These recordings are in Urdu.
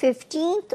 15th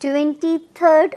23rd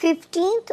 15th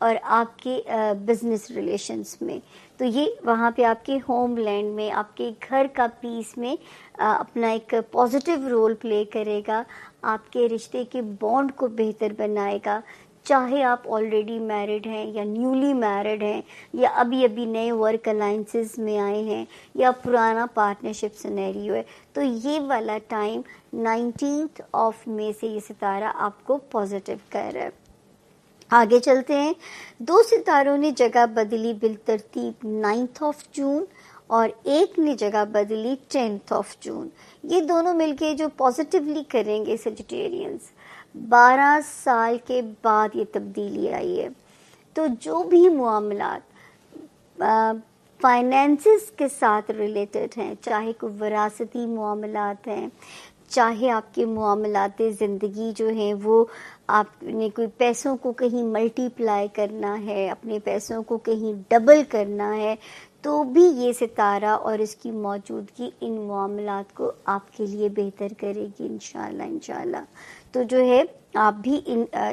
اور آپ کے بزنس ریلیشنس میں. تو یہ وہاں پہ آپ کے ہوم لینڈ میں، آپ کے گھر کا پیس میں اپنا ایک پازیٹیو رول پلے کرے گا، آپ کے رشتے کے بانڈ کو بہتر بنائے گا. چاہے آپ آلریڈی میرڈ ہیں یا نیولی میرڈ ہیں یا ابھی ابھی نئے ورک الائنسز میں آئے ہیں یا پرانا پارٹنرشپ سینیریو ہے، تو یہ والا ٹائم 19 مئی سے یہ ستارہ آپ کو پازیٹیو کر رہا ہے. آگے چلتے ہیں. 2 ستاروں نے جگہ بدلی بالترتیب 9 جون اور ایک نے جگہ بدلی 10 جون. یہ دونوں مل کے جو پازیٹیولی کریں گے سیجیٹیرینز، 12 سال کے بعد یہ تبدیلی آئی ہے. تو جو بھی معاملات فائنینسز کے ساتھ ریلیٹڈ ہیں، چاہے کوئی وراثتی معاملات ہیں، چاہے آپ کے معاملات زندگی جو ہیں وہ آپ نے کوئی پیسوں کو کہیں ملٹی پلائی کرنا ہے، اپنے پیسوں کو کہیں ڈبل کرنا ہے، تو بھی یہ ستارہ اور اس کی موجودگی ان معاملات کو آپ کے لیے بہتر کرے گی انشاءاللہ. تو جو ہے آپ بھی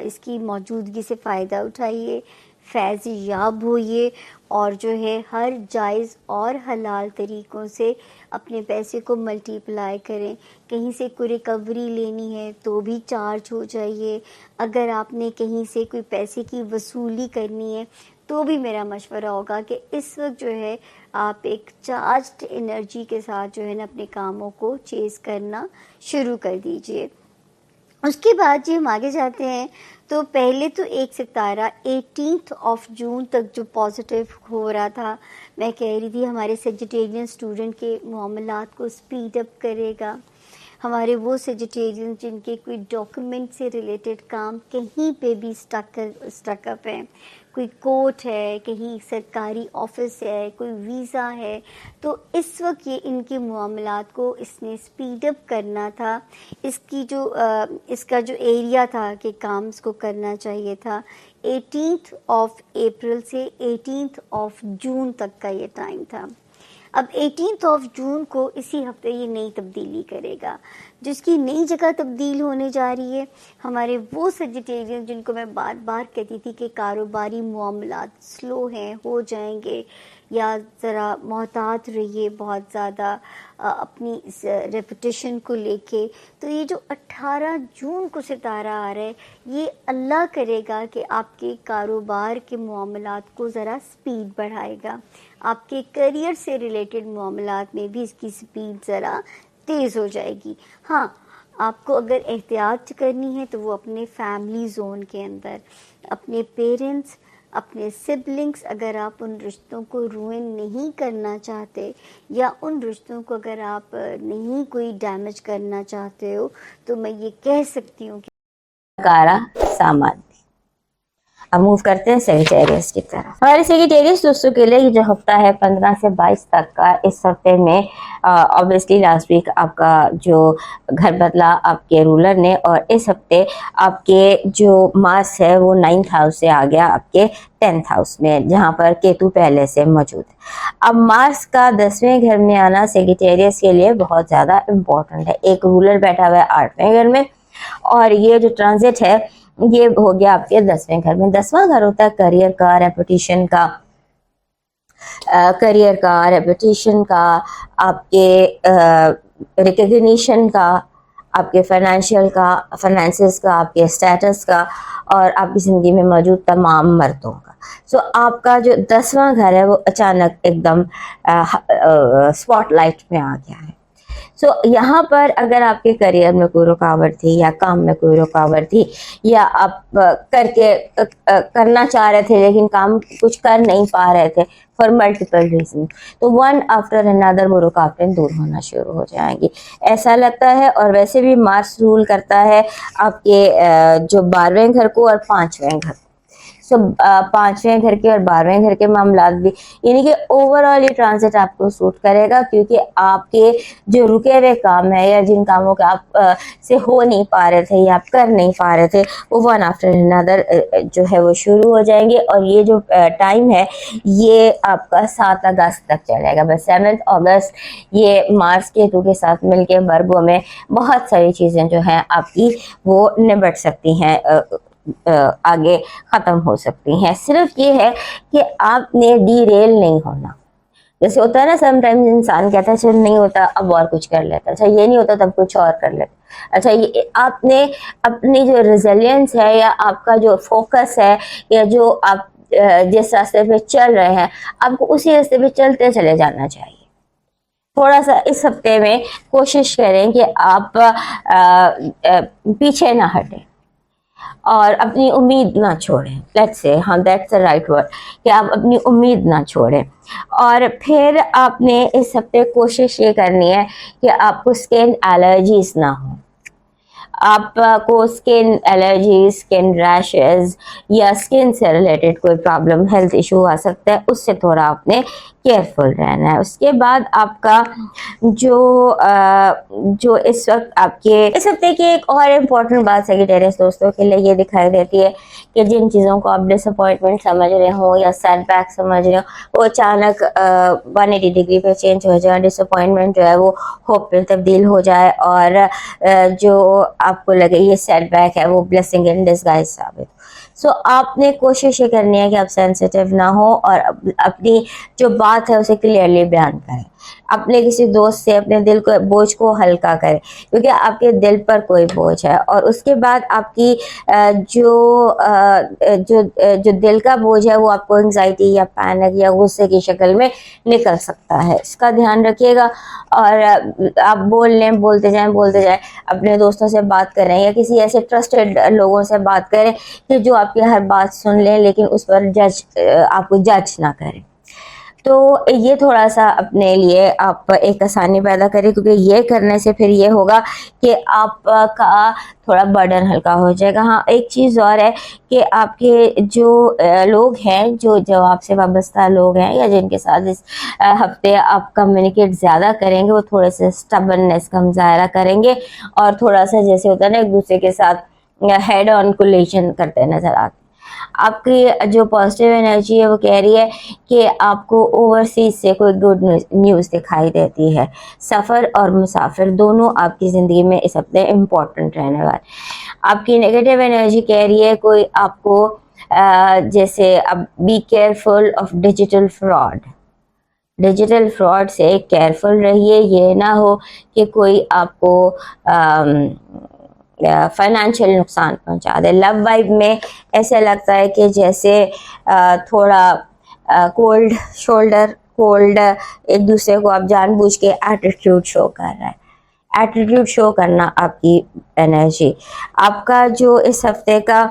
اس کی موجودگی سے فائدہ اٹھائیے، فیض یاب ہوئیے اور جو ہے ہر جائز اور حلال طریقوں سے اپنے پیسے کو ملٹی پلائی کریں. کہیں سے کوئی ریکوری لینی ہے تو بھی چارج ہو جائیے. اگر آپ نے کہیں سے کوئی پیسے کی وصولی کرنی ہے تو بھی میرا مشورہ ہوگا کہ اس وقت جو ہے آپ ایک چارجڈ انرجی کے ساتھ جو ہے نا اپنے کاموں کو چیز کرنا شروع کر دیجئے. اس کے بعد جی ہم آگے جاتے ہیں تو پہلے تو ایک ستارہ 18 جون تک جو پازیٹیو ہو رہا تھا، میں کہہ رہی تھی ہمارے سیجیٹیرین اسٹوڈنٹ کے معاملات کو سپیڈ اپ کرے گا. ہمارے وہ سیجیٹیرین جن کے کوئی ڈاکیومنٹ سے ریلیٹڈ کام کہیں پہ بھی اسٹک اپ ہیں، کوئی کورٹ ہے، کہیں سرکاری آفس ہے، کوئی ویزا ہے، تو اس وقت یہ ان کے معاملات کو اس نے سپیڈ اپ کرنا تھا. اس کا جو ایریا تھا کہ کامز کو کرنا چاہیے تھا 18 اپریل سے 18 جون تک کا یہ ٹائم تھا. اب 18 جون کو اسی ہفتے یہ نئی تبدیلی کرے گا، جس کی نئی جگہ تبدیل ہونے جا رہی ہے. ہمارے وہ سیجیٹیرین جن کو میں بار بار کہتی تھی کہ کاروباری معاملات سلو ہیں، ہو جائیں گے، یا ذرا محتاط رہیے بہت زیادہ اپنی ریپوٹیشن کو لے کے. تو یہ جو 18 جون کو ستارہ آ رہا ہے، یہ اللہ کرے گا کہ آپ کے کاروبار کے معاملات کو ذرا سپیڈ بڑھائے گا. آپ کے کیریئر سے ریلیٹڈ معاملات میں بھی اس کی سپیڈ ذرا تیز ہو جائے گی. ہاں، آپ کو اگر احتیاط کرنی ہے تو وہ اپنے فیملی زون کے اندر، اپنے پیرنٹس، اپنے سبلنگس، اگر آپ ان رشتوں کو روئن نہیں کرنا چاہتے یا ان رشتوں کو اگر آپ نہیں کوئی ڈیمیج کرنا چاہتے ہو، تو میں یہ کہہ سکتی ہوں کہ کارا سامان. اب موو کرتے ہیں سیجیٹیریس کی طرف. ہمارے سیجیٹیریس دوستوں کے لیے یہ جو ہفتہ ہے 15 سے 22 تک کا، اس ہفتے میں obviously لاسٹ ویک آپ کا جو گھر بدلا آپ کے رولر نے، اور اس ہفتے آپ کے جو مارس ہے وہ 9th ہاؤس سے آ گیا آپ کے 10th ہاؤس میں، جہاں پر کیتو پہلے سے موجود ہے. اب مارس کا 10ویں گھر میں آنا سیجیٹیریس کے لیے بہت زیادہ امپورٹنٹ ہے. ایک رولر بیٹھا ہوا ہے 8ویں گھر میں، اور یہ جو ٹرانزٹ ہے یہ ہو گیا آپ کے 10ویں گھر میں. 10واں گھر ہوتا ہے کریئر کا، ریپوٹیشن کا، آپ کے ریکگنیشن کا، آپ کے فائنینشیل کا، فائنینسز کا، آپ کے اسٹیٹس کا، اور آپ کی زندگی میں موجود تمام مردوں کا. سو آپ کا جو 10واں گھر ہے وہ اچانک ایک دم اسپاٹ لائٹ میں آ گیا ہے. سو یہاں پر اگر آپ کے کریئر میں کوئی رکاوٹ تھی یا کام میں کوئی رکاوٹ تھی، یا آپ کرنا چاہ رہے تھے لیکن کام کچھ کر نہیں پا رہے تھے فار ملٹیپل ریزن، تو ون آفٹر انادر وہ رکاوٹیں دور ہونا شروع ہو جائیں گی، ایسا لگتا ہے. اور ویسے بھی مارس رول کرتا ہے آپ کے جو 12ویں گھر کو اور 5ویں گھر. سو 5ویں گھر کے اور 12ویں گھر کے معاملات بھی، یعنی کہ اوور آل یہ ٹرانزٹ آپ کو سوٹ کرے گا، کیونکہ آپ کے جو رکے ہوئے کام ہے یا جن کاموں کے آپ سے ہو نہیں پا رہے تھے یا آپ کر نہیں پا رہے تھے، وہ ون آفٹر انادر جو ہے وہ شروع ہو جائیں گے. اور یہ جو ٹائم ہے یہ آپ کا 7 اگست تک چلے گا. بس 7 اگست یہ مارس کیتو کے ساتھ مل کے برگوں میں بہت ساری چیزیں جو ہیں آپ کی وہ نبٹ سکتی ہیں. آگے ختم ہو سکتی ہیں. صرف یہ ہے کہ آپ نے ڈی ریل نہیں ہونا. جیسے ہوتا ہے نا سم ٹائمز انسان کہتا ہے چل نہیں ہوتا اب اور کچھ کر لیتا, اچھا یہ نہیں ہوتا تب کچھ اور کر لیتا. اچھا یہ آپ نے اپنی جو ریزیلینس ہے یا آپ کا جو فوکس ہے یا جو آپ جس راستے پہ چل رہے ہیں آپ کو اسی راستے پہ چلتے چلے جانا چاہیے. تھوڑا سا اس ہفتے میں کوشش کریں کہ آپ پیچھے نہ ہٹیں اور اپنی امید نہ چھوڑیں. لیٹس سے ہاں دیٹس the right word کہ آپ اپنی امید نہ چھوڑیں. اور پھر آپ نے اس ہفتے کوشش یہ کرنی ہے کہ آپ کو اسکن الرجیز نہ ہوں. آپ کو اسکن الرجی, اسکن ریشز یا اسکن سے ریلیٹڈ کوئی پرابلم, ہیلتھ ایشو آ سکتا ہے, اس سے تھوڑا آپ نے کیئرفل رہنا ہے. اس کے بعد آپ کا جو اس وقت آپ کے اس ہفتے کی ایک اور امپورٹنٹ بات سیگیٹیریس دوستوں کے لیے یہ دکھائی دیتی ہے کہ جن چیزوں کو آپ ڈس اپوائنٹمنٹ سمجھ رہے ہوں یا سیٹ بیک سمجھ رہے ہوں وہ اچانک 180 ڈگری پہ چینج ہو جائے. ڈس اپوائنٹمنٹ جو ہے وہ ہوپ پہ تبدیل ہو جائے اور جو آپ کو لگے یہ سیٹ بیک ہے وہ بلیسنگ ان ڈسگائز ثابت. سو آپ نے کوشش یہ کرنی ہے کہ آپ سینسیٹیو نہ ہو اور اپنی جو بات ہے اسے کلیئرلی بیان کریں. اپنے کسی دوست سے اپنے دل کو بوجھ کو ہلکا کریں کیونکہ آپ کے دل پر کوئی بوجھ ہے. اور اس کے بعد آپ کی جو دل کا بوجھ ہے وہ آپ کو انگزائٹی یا پینک یا غصے کی شکل میں نکل سکتا ہے. اس کا دھیان رکھیے گا اور آپ بولتے جائیں اپنے دوستوں سے بات کریں یا کسی ایسے ٹرسٹڈ لوگوں سے بات کریں کہ جو آپ کی ہر بات سن لیں لیکن اس پر آپ کو جج نہ کریں. تو یہ تھوڑا سا اپنے لیے آپ ایک آسانی پیدا کریں کیونکہ یہ کرنے سے پھر یہ ہوگا کہ آپ کا تھوڑا برڈن ہلکا ہو جائے گا. ہاں ایک چیز اور ہے کہ آپ کے جو لوگ ہیں جو آپ سے وابستہ لوگ ہیں یا جن کے ساتھ اس ہفتے آپ کمیونیکیٹ زیادہ کریں گے وہ تھوڑے سے اسٹبرنس کا مظاہرہ کریں گے اور تھوڑا سا جیسے ہوتا ہے نا ایک دوسرے کے ساتھ ہیڈ آن کولیشن کرتے نظر آتے. آپ کی جو پازیٹیو انرجی ہے وہ کہہ رہی ہے کہ آپ کو اوورسیز سے کوئی گڈ نیوز دکھائی دیتی ہے. سفر اور مسافر دونوں آپ کی زندگی میں اس ہفتے امپورٹنٹ رہنے والے. آپ کی نیگیٹو انرجی کہہ رہی ہے کوئی آپ کو جیسے اب be careful of digital fraud سے کیئرفل رہیے. یہ نہ ہو کہ کوئی آپ کو فائنینشیل نقصان پہنچا دے. لو وائب میں ایسا لگتا ہے کہ جیسے تھوڑا کولڈ ایک دوسرے کو آپ جان بوجھ کے ایٹیٹیوڈ شو کر رہا ہے. ایٹیٹیوڈ شو کرنا آپ کی انرجی. آپ کا جو اس ہفتے کا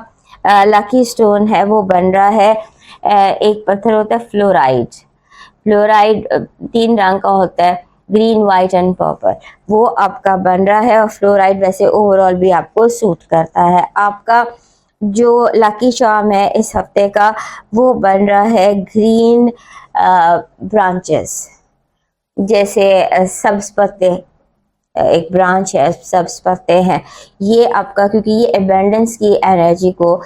لکی سٹون ہے وہ بن رہا ہے ایک پتھر ہوتا ہے فلورائڈ 3 رنگ کا ہوتا ہے گرین, وائٹ اینڈ پرپل. وہ آپ کا بن رہا ہے اور فلورائڈ ویسے اوور آل بھی آپ کو سوٹ کرتا ہے. آپ کا جو لکی چارم ہے اس ہفتے کا وہ بن رہا ہے گرین برانچز, جیسے سبز پتے, ایک برانچ ہے سبز پتے ہیں. یہ آپ کا کیونکہ یہ ایبنڈنس کی انرجی کو